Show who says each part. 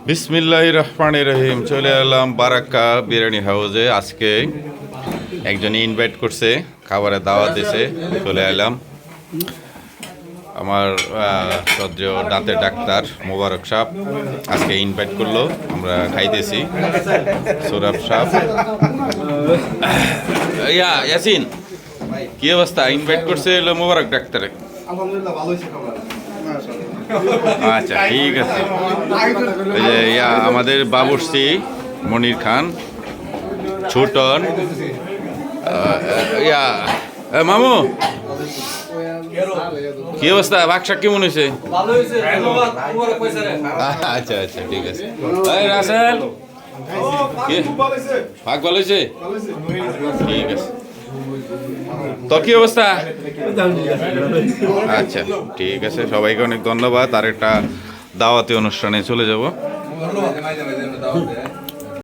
Speaker 1: বিসমিল্লাহির রহমানির রহিম। চলে এলাম বারাক্কা বিরিয়ানি হাউসে। আজকে একজন ইনভাইট করছে, খাবারের দাওয়াত দিয়েছে, চলে এলাম। আমার সদ্য দাঁতের ডাক্তার মোবারক সাহেব আজকে ইনভাইট করলো, আমরা খাইতেছি। সৌরভ সাহেব, ইয়াসিন কি অবস্থা? ইনভাইট করছে এলো মোবারক ডাক্তারে। আচ্ছা ঠিক আছে। এই যে আমাদের বাবুর্চি মনির খান, ছোটন, মামু কি অবস্থা? বাকশাক কেমন হয়েছে? আচ্ছা আচ্ছা ঠিক আছে। রাসেল ভাগ ভালো হয়েছে? ঠিক আছে। তোর কি অবস্থা? আচ্ছা ঠিক আছে, সবাইকে অনেক ধন্যবাদ। আর একটা দাওয়াতি অনুষ্ঠানে চলে যাব।